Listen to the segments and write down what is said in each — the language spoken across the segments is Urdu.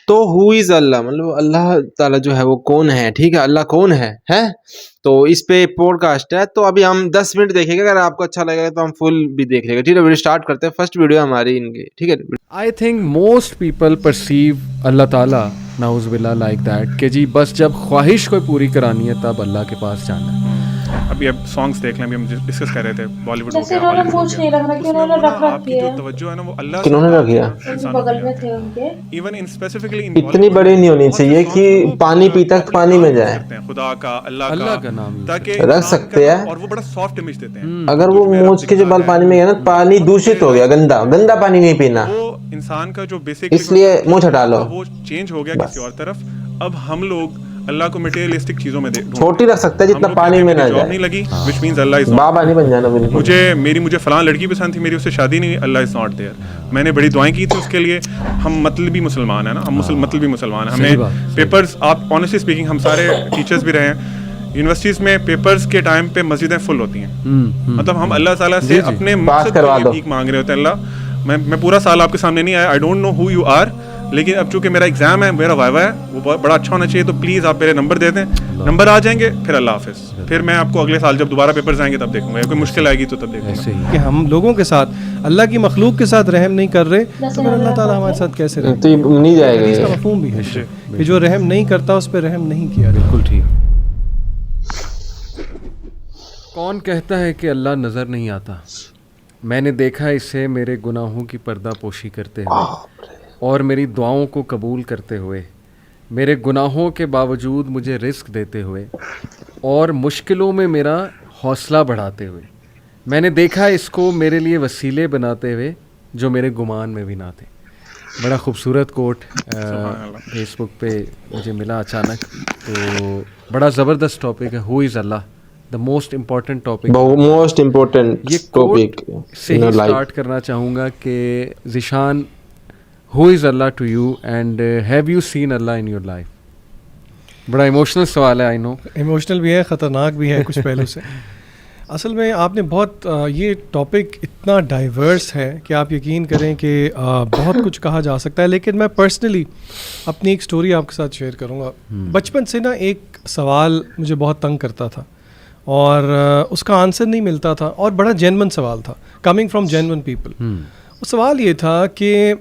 تو ہو از اللہ مطلب اللہ تعالیٰ جو ہے وہ کون ہے, ٹھیک ہے, اللہ کون ہے تو اس پہ پوڈ کاسٹ ہے. تو ابھی ہم 10 منٹ دیکھیں گے, اگر آپ کو اچھا لگے گا تو ہم فل بھی دیکھ لیں گے, ٹھیک ہے. ویڈیو اسٹارٹ کرتے ہیں, فرسٹ ویڈیو ہماری ان کی, ٹھیک ہے. I think most people perceive Allah تعالیٰ نعوذ باللہ لائک دیٹ کہ جی بس جب خواہش کوئی پوری کرانی ہے تب اللہ کے پاس جانا ہے. ابھی اب سانگس دیکھ لیں, ابھی ہم ڈسکس کر رہے تھے بالی ووڈ ہو جیسے گیا, انہوں نے ہالی ووڈ ہو پوچھ نہیں گیا, رکھنا کہ اس میں انہوں نے وہ رکھ نا آپ کی رکھی جو ہے, توجہ ہے نا وہ اللہ کنہوں نے رکھ دیا, ان بغل میں تھے ان کے. ایون ان اسپیسیفکلی اتنی بڑی نہیں ہونی چاہیے کہ پانی پیتا پانی میں جائے, خدا کا, اللہ کا نام تاکہ رکھ سکتے ہیں. اور وہ بڑا سافٹ امیج دیتے ہیں. اگر وہ مونچھ کے جو بال پانی میں گیا نا, پانی دوشت ہو گیا, گندا پانی نہیں پینا, وہ انسان کا جو بیسک اس لیے مونچھ ہٹا لو, وہ چینج ہو گیا کسی اور طرف. اب ہم لوگ اللہ کو مٹیریلسٹک چیزوں میں چھوٹی رکھ سکتے ہیں جتنا پانی میں نہ جاب جائے, نہیں لگی which means Allah is not. بابا نہیں بن جانا بالکل. مجھے فلاں لڑکی پسند تھی, میری اس سے شادی نہیں, اللہ از ناٹ دیئر. میں نے بڑی دعائیں کی تھی اس کے لیے. ہم مطلبی مسلمان ہیں نا, ہم مطلبی مسلمان ہیں. ہمیں پیپرز, آپ آنیسٹلی اسپیکنگ ہم سارے ٹیچرز بھی رہے ہیں یونیورسٹیز میں, پیپرز کے ٹائم پہ مسجدیں فل ہوتی ہیں. مطلب ہم اللہ تعالیٰ سے اپنے مقصد کے لیے بھیک مانگ رہے ہوتے ہیں. اللہ میں پورا سال آپ کے سامنے نہیں آیا, I don't know who you are, لیکن اب چونکہ میرا ایگزام ہے, میرا وائوا ہے, وہ بڑا اچھا ہونا چاہیے, تو پلیز آپ میرے نمبر دے دیں. نمبر آ جائیں گے پھر اللہ حافظ. پھر میں آپ کو اگلے سال جب دوبارہ پیپرز آئیں گے تب دیکھوں گا, کوئی مشکل آئے گی تو تب دیکھوں گا. کہ ہم لوگوں کے ساتھ, اللہ کی مخلوق کے ساتھ رحم نہیں کر رہے تو پھر اللہ تعالیٰ ہمارے ساتھ کیسے رحم؟ تو نہیں جائے گا. اس کا مفہوم بھی ہے کہ جو رحم نہیں کرتا اس پہ رحم نہیں کیا. بالکل ٹھیک. کون کہتا ہے کہ اللہ نظر نہیں آتا؟ میں نے دیکھا اسے میرے گناہوں کی پردہ پوشی کرتے ہوئے اور میری دعاؤں کو قبول کرتے ہوئے, میرے گناہوں کے باوجود مجھے رزق دیتے ہوئے اور مشکلوں میں میرا حوصلہ بڑھاتے ہوئے. میں نے دیکھا اس کو میرے لیے وسیلے بناتے ہوئے جو میرے گمان میں بھی نہ تھے. بڑا خوبصورت کوٹ فیس بک پہ مجھے ملا اچانک, تو بڑا زبردست ٹاپک ہے, who is Allah, the most important topic. Most important یہ کوٹ سے ہی اسٹارٹ کرنا چاہوں گا کہ Zeeshan, who is Allah to you and have you seen Allah in your life? بڑا ایموشنل سوال ہے, آئی نو ایموشنل بھی ہے, خطرناک بھی ہے کچھ پہلو سے. اصل میں آپ نے بہت, یہ ٹاپک اتنا ڈائیورس ہے کہ آپ یقین کریں کہ بہت کچھ کہا جا سکتا ہے. لیکن میں پرسنلی اپنی ایک سٹوری آپ کے ساتھ شیئر کروں گا. بچپن سے نا ایک سوال مجھے بہت تنگ کرتا تھا اور اس کا آنسر نہیں ملتا تھا, اور بڑا جینون سوال تھا, کمنگ فرام جینون پیپل. وہ سوال یہ تھا کہ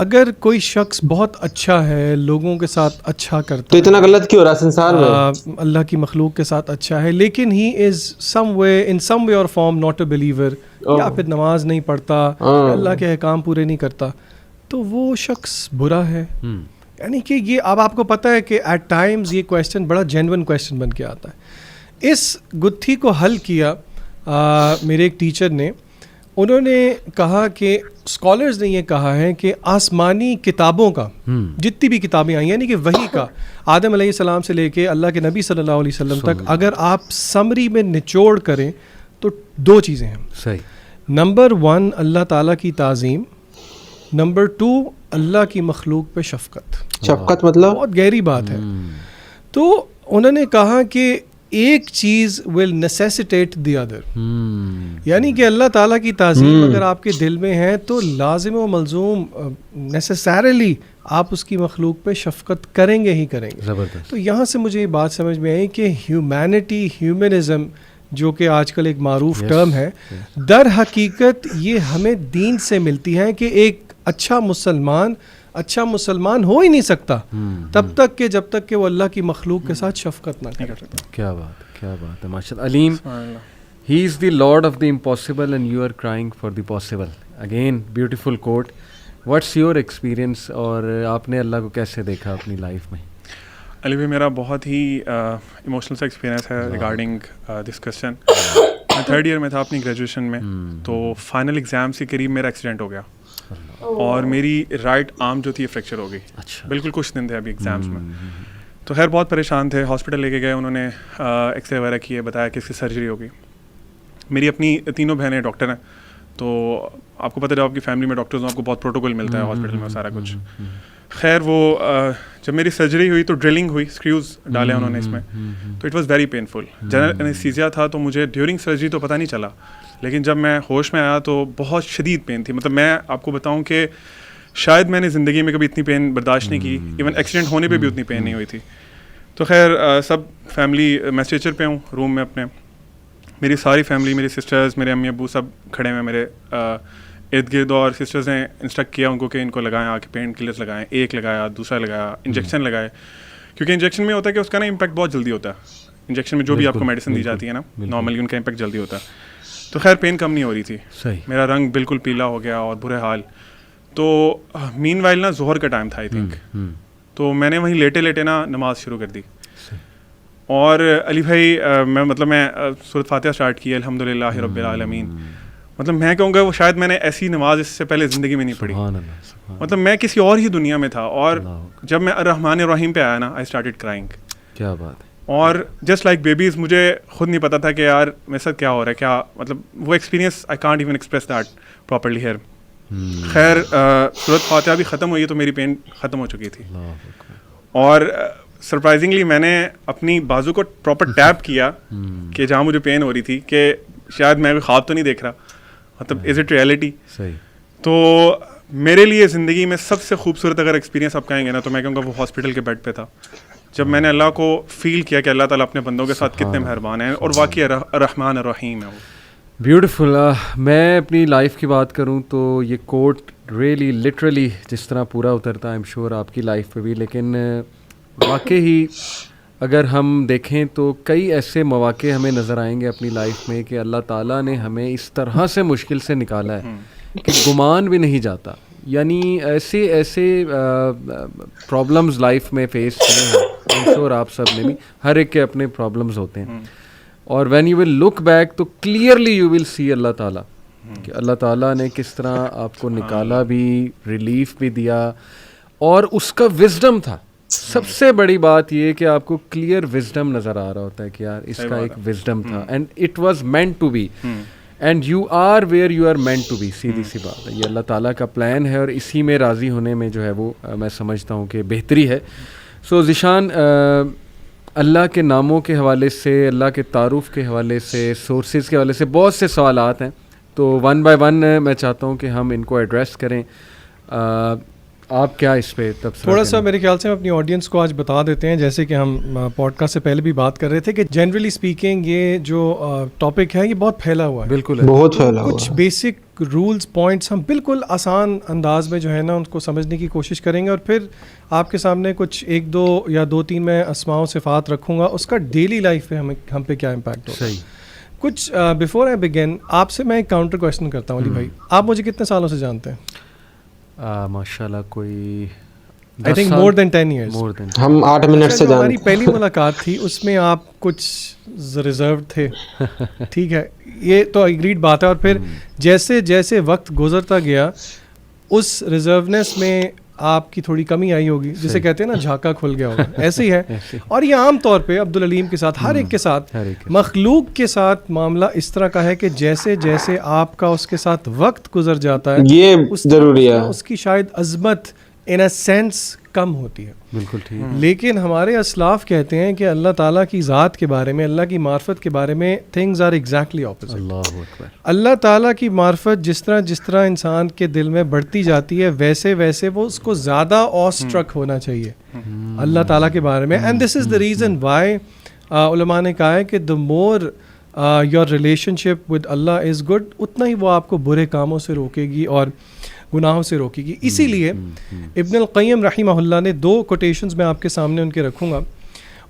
اگر کوئی شخص بہت اچھا ہے, لوگوں کے ساتھ اچھا کرتا تو اتنا غلط کیوں ہو رہا ہے سنسار میں, اللہ کی مخلوق کے ساتھ اچھا ہے, لیکن ہی از سم وے اور فارم ناٹ اے بلیور, یا پھر نماز نہیں پڑھتا, اللہ کے احکام پورے نہیں کرتا, تو وہ شخص برا ہے. یعنی کہ یہ اب آپ کو پتہ ہے کہ ایٹ ٹائمز یہ کویشچن بڑا جینون کویشچن بن کے آتا ہے. اس گتھی کو حل کیا میرے ایک ٹیچر نے. انہوں نے کہا کہ اسکالرز نے یہ کہا ہے کہ آسمانی کتابوں کا, جتنی بھی کتابیں آئی ہیں, یعنی کہ وحی کا, آدم علیہ السلام سے لے کے اللہ کے نبی صلی اللہ علیہ وسلم تک, اگر آپ سمری میں نچوڑ کریں تو 2 چیزیں ہیں. صحیح. نمبر 1 اللہ تعالیٰ کی تعظیم, نمبر 2 اللہ کی مخلوق پہ شفقت. شفقت مطلب بہت گہری بات ہے. تو انہوں نے کہا کہ ایک چیز ول نیسیسیٹیٹ دی ادر, یعنی کہ اللہ تعالیٰ کی تعظیم اگر آپ کے دل میں ہے تو لازم و ملزوم نیسیسریلی آپ اس کی مخلوق پہ شفقت کریں گے ہی کریں گے. تو یہاں سے مجھے یہ بات سمجھ میں آئی کہ ہیومینٹی, ہیومنزم, جو کہ آج کل ایک معروف ٹرم ہے, در حقیقت یہ ہمیں دین سے ملتی ہے کہ ایک اچھا مسلمان ہو ہی نہیں سکتا تب تک کہ جب تک کہ وہ اللہ کی مخلوق کے ساتھ شفقت نہ کرے. کیا بات ہے ماشاء اللہ. Aleem, he is the lord of the impossible and you are crying for the possible. Again beautiful quote. What's your experience, اور آپ نے اللہ کو کیسے دیکھا اپنی لائف میں؟ علی بھائی, میرا بہت ہی ایموشنل سا ایکسپیرینس ہے ریگارڈنگ دس کویسچن. میں 3rd ایئر میں تھا اپنی گریجویشن میں, تو فائنل ایگزام سے قریب میرا ایکسیڈنٹ ہو گیا اور میری رائٹ آرم جو تھی فریکچر ہو گئی. بالکل کچھ دن تھے ابھی ایگزامس میں, تو خیر بہت پریشان تھے. ہاسپٹل لے کے گئے, انہوں نے ایکس رے وغیرہ کیے, بتایا کہ اس کی سرجری ہوگی. میری اپنی 3 بہنیں ڈاکٹر ہیں, تو آپ کو پتہ جب آپ کی فیملی میں ڈاکٹرز ہوں آپ کو بہت پروٹوکول ملتا ہے ہاسپٹل میں سارا کچھ. خیر وہ جب میری سرجری ہوئی تو ڈرلنگ ہوئی, اسکریوز ڈالے انہوں نے اس میں, تو it was very painful. General anaesthesia تھا, تو مجھے ڈیورنگ سرجری تو پتہ نہیں چلا, لیکن جب میں ہوش میں آیا تو بہت شدید پین تھی. مطلب میں آپ کو بتاؤں کہ شاید میں نے زندگی میں کبھی اتنی پین برداشت نہیں کی, ایون ایکسیڈنٹ ہونے پہ بھی اتنی پین نہیں ہوئی تھی. تو خیر سب فیملی, میں اسٹریچر پہ ہوں روم میں اپنے, میری ساری فیملی, میری سسٹرز, میرے امی ابو سب کھڑے ہوئے میرے ارد گرد, اور سسٹرز نے انسٹرکٹ کیا ان کو کہ ان کو لگائیں, آ کے پین کلرز لگائیں, ایک لگایا, دوسرا لگایا, انجیکشن لگائے, کیونکہ انجیکشن میں ہوتا ہے کہ اس کا نا امپیکٹ بہت جلدی ہوتا ہے. انجیکشن میں جو بھی آپ کو میڈیسن دی جاتی ہے نا نارملی ان کا امپیکٹ جلدی ہوتا ہے. تو خیر پین کم نہیں ہو رہی تھی, میرا رنگ بالکل پیلا ہو گیا اور برے حال. تو مین وائل نا ظہر کا ٹائم تھا آئی تھنک, تو میں نے وہیں لیٹے لیٹے نا نماز شروع کر دی. اور علی بھائی میں سورۃ فاتحہ اسٹارٹ کی, الحمدللہ رب العالمین. مطلب میں کہوں گا وہ شاید میں نے ایسی نماز اس سے پہلے زندگی میں نہیں پڑھی. مطلب میں کسی اور ہی دنیا میں تھا, اور جب میں الرحمن الرحیم پہ آیا نا آئی اسٹارٹڈ کرائنگ. کیا بات ہے. اور جسٹ لائک بیبیز, مجھے خود نہیں پتا تھا کہ یار میرے ساتھ کیا ہو رہا ہے, کیا مطلب وہ experience I can't even express that properly here. خیر سورۃ فاتحہ بھی ختم ہوئی تو میری پین ختم ہو چکی تھی. اور سرپرائزنگلی میں نے اپنی بازو کو پراپر ٹیپ کیا کہ جہاں مجھے پین ہو رہی تھی, کہ شاید میں خواب تو نہیں دیکھ رہا, مطلب از اٹ ریئلٹی. تو میرے لیے زندگی میں سب سے خوبصورت اگر ایکسپیرینس آپ کہیں گے نا تو میں کہوں گا وہ ہاسپٹل کے بیڈ پہ تھا, جب میں نے اللہ کو فیل کیا کہ اللہ تعالیٰ اپنے بندوں کے ساتھ کتنے مہربان ہیں, اور واقعی الرحمن الرحیم ہے وہ. بیوٹیفل. میں اپنی لائف کی بات کروں تو یہ کوٹ ریئلی لٹرلی جس طرح پورا اترتا ہے, آئی ایم شیور آپ کی لائف پہ بھی, لیکن واقعی اگر ہم دیکھیں تو کئی ایسے مواقع ہمیں نظر آئیں گے اپنی لائف میں کہ اللہ تعالیٰ نے ہمیں اس طرح سے مشکل سے نکالا ہے کہ گمان بھی نہیں جاتا. یعنی ایسے پرابلمز لائف میں فیس کیے ہیں, آئی ایم شیور آپ سب نے بھی, ہر ایک کے اپنے پرابلمز ہوتے ہیں. اور when you will look back تو کلیئرلی یو ول سی اللہ تعالیٰ کہ اللہ تعالیٰ نے کس طرح آپ کو نکالا بھی, ریلیف بھی دیا, اور اس کا وزڈم تھا. سب سے بڑی بات یہ کہ آپ کو کلیئر وزڈم نظر آ رہا ہوتا ہے کہ یار اس کا ایک وزڈم تھا, and it was meant to be, and you are where you are meant to be. سیدھی سی بات ہے, یہ اللہ تعالیٰ کا پلان ہے, اور اسی میں راضی ہونے میں جو ہے وہ میں سمجھتا ہوں کہ بہتری ہے. سو ذیشان, اللہ کے ناموں کے حوالے سے, اللہ کے تعارف کے حوالے سے, سورسز کے حوالے سے بہت سے سوالات ہیں, تو ون بائی ون میں چاہتا ہوں کہ ہم ان کو ایڈریس کریں. آپ کیا اس پہ تبصرہ تھوڑا سا میرے خیال سے ہم اپنی آڈینس کو آج بتا دیتے ہیں, جیسے کہ ہم پوڈ کاسٹ سے پہلے بھی بات کر رہے تھے کہ جنرلی اسپیکنگ یہ جو ٹاپک ہے یہ بہت پھیلا ہوا ہے, بالکل بہت پھیلا ہوا. کچھ بیسک رولز پوائنٹس ہم بالکل آسان انداز میں جو ہے نا ان کو سمجھنے کی کوشش کریں گے, اور پھر آپ کے سامنے کچھ 1-2 یا 2-3 میں اسماء و صفات رکھوں گا, اس کا ڈیلی لائف پہ ہم پہ کیا امپیکٹ ہوگا. صحیح. کچھ بیفور آئی بگن آپ سے میں ایک کاؤنٹر کویشچن کرتا ہوں. علی بھائی, آپ مجھے کتنے سالوں سے جانتے ہیں؟ ماشاء اللہ کوئی I think more than 10 years. ہم 8 منٹ سے ہماری پہلی ملاقات تھی اس میں آپ کچھ ریزرو تھے, ٹھیک ہے, یہ تو اگریڈ بات ہے. اور پھر جیسے جیسے وقت گزرتا گیا اس ریزرونیس میں آپ کی تھوڑی کمی آئی ہوگی, جسے کہتے ہیں نا جھاکا کھل گیا ہوگا, ایسے ہی ہے. اور یہ عام طور پہ عبدالعلیم کے ساتھ, ہر ایک کے ساتھ, مخلوق کے ساتھ معاملہ اس طرح کا ہے کہ جیسے جیسے آپ کا اس کے ساتھ وقت گزر جاتا ہے یہ ضروری ہے, اس کی شاید عظمت ان اے سینس کم ہوتی ہے. بالکل ٹھیک. لیکن ہمارے اسلاف کہتے ہیں کہ اللہ تعالیٰ کی ذات کے بارے میں, اللہ کی معرفت کے بارے میں تھنگز آر ایگزیکٹلی اپوزٹ. اللہ اکبر. اللہ تعالیٰ کی معرفت جس طرح انسان کے دل میں بڑھتی جاتی ہے ویسے ویسے وہ اس کو زیادہ آ اسٹرک ہونا چاہیے اللہ تعالیٰ کے بارے میں. And this is the reason why علماء نے کہا ہے کہ the more your relationship with Allah is good, اتنا ہی وہ آپ کو برے کاموں سے روکے گی اور گناہوں سے روکے گی. اسی لیے ابن القیم رحمہ اللہ نے 2 کوٹیشنز میں آپ کے سامنے ان کے رکھوں گا.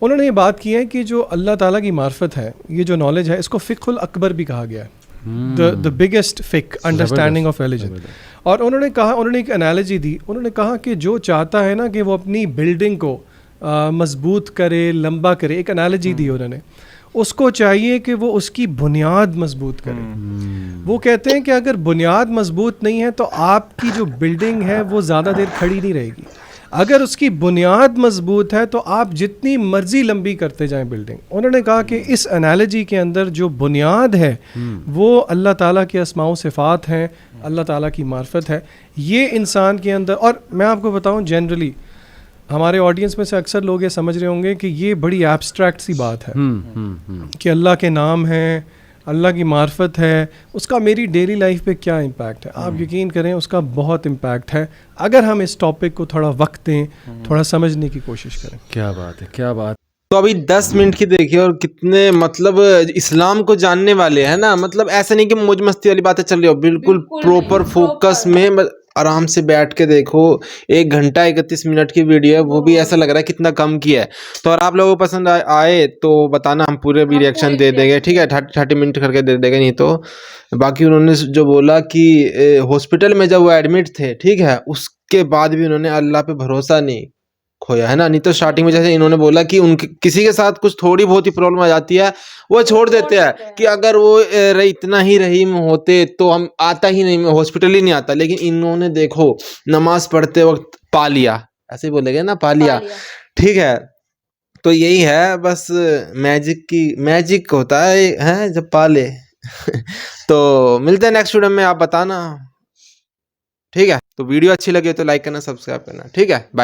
انہوں نے یہ بات کی ہے کہ جو اللہ تعالیٰ کی معرفت ہے, یہ جو نالج ہے, اس کو فقہ الاکبر بھی کہا گیا ہے, دا بگیسٹ فقہ, انڈرسٹینڈنگ آف ریلیجن. اور انہوں نے ایک انالوجی دی. انہوں نے کہا کہ جو چاہتا ہے نا کہ وہ اپنی بلڈنگ کو مضبوط کرے, لمبا کرے, ایک انالوجی دی انہوں نے, اس کو چاہیے کہ وہ اس کی بنیاد مضبوط کرے. وہ کہتے ہیں کہ اگر بنیاد مضبوط نہیں ہے تو آپ کی جو بلڈنگ ہے وہ زیادہ دیر کھڑی نہیں رہے گی. اگر اس کی بنیاد مضبوط ہے تو آپ جتنی مرضی لمبی کرتے جائیں بلڈنگ. انہوں نے کہا کہ اس انالوجی کے اندر جو بنیاد ہے وہ اللہ تعالیٰ کے اسماء و صفات ہیں, اللہ تعالیٰ کی معرفت ہے. یہ انسان کے اندر, اور میں آپ کو بتاؤں جنرلی ہمارے آڈینس میں سے اکثر لوگ یہ سمجھ رہے ہوں گے کہ یہ بڑی ایبسٹریکٹ سی بات ہے کہ اللہ کے نام ہیں, اللہ کی معرفت ہے, اس کا میری ڈیلی لائف پہ کیا امپیکٹ ہے. آپ یقین کریں اس کا بہت امپیکٹ ہے اگر ہم اس ٹاپک کو تھوڑا وقت دیں, تھوڑا سمجھنے کی کوشش کریں. کیا بات ہے, کیا بات. تو ابھی 10 منٹ کی دیکھیے اور کتنے مطلب اسلام کو جاننے والے ہیں نا, مطلب ایسا نہیں کہ موج مستی والی باتیں چل رہی ہو, بالکل پروپر فوکس میں آرام سے بیٹھ کے دیکھو. 1 گھنٹہ 31 منٹ کی ویڈیو ہے, وہ بھی ایسا لگ رہا ہے کتنا کم کیا ہے. تو اگر آپ لوگوں کو پسند آئے تو بتانا, ہم پورے بھی ریئیکشن دے دیں گے, ٹھیک ہے, 30 منٹ کر کے دے دیں گے. نہیں تو باقی انہوں نے جو بولا کہ ہاسپٹل میں جب وہ ایڈمٹ تھے, ٹھیک ہے, اس کے بعد بھی انہوں نے اللہ پہ بھروسہ نہیں کھویا ہے نا. نہیں تو سٹارٹنگ میں جیسے انہوں نے بولا کہ ان کسی کے ساتھ کچھ تھوڑی بہت ہی پرابلم آ جاتی ہے, وہ چھوڑ دیتے ہیں کہ اگر وہ اتنا ہی رحیم ہوتے تو ہم آتا ہی نہیں, ہاسپٹل ہی نہیں آتا. لیکن انہوں نے دیکھو نماز پڑھتے وقت پا لیا, ایسے ہی بولے گے نا, پا لیا, ٹھیک ہے. تو یہی ہے بس, میجک ہوتا ہے جب پا لے. تو ملتے ہیں نیکسٹ ویڈیو میں, آپ بتانا, ٹھیک ہے. تو ویڈیو اچھی لگے تو لائک کرنا, سبسکرائب کرنا, ٹھیک ہے, بائے.